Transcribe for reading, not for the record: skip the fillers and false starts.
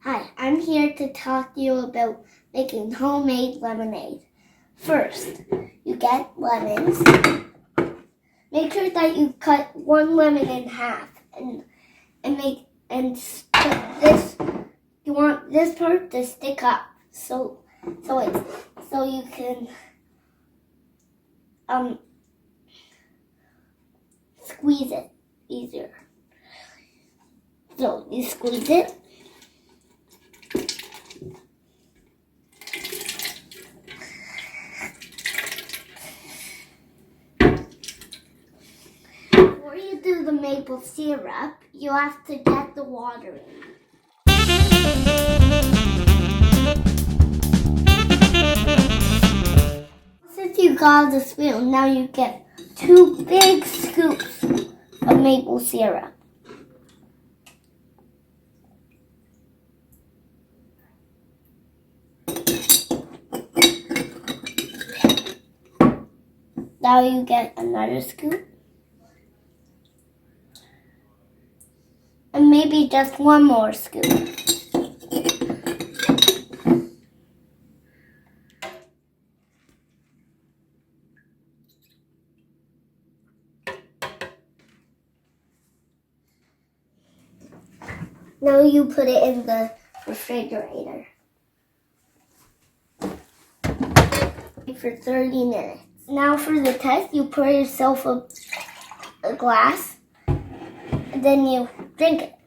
Hi, I'm here to talk to you about making homemade lemonade. First, you get lemons. Make sure that you cut one lemon in half and put this. You want this part to stick up so you can squeeze it easier. So you squeeze it. Before you do the maple syrup, you have to get the water in. Since you got the spoon, now you get 2 big scoops of maple syrup. Now you get another scoop. And maybe just one more scoop. Now you put it in the refrigerator for 30 minutes. Now for the test, you pour yourself a glass and then you drink it.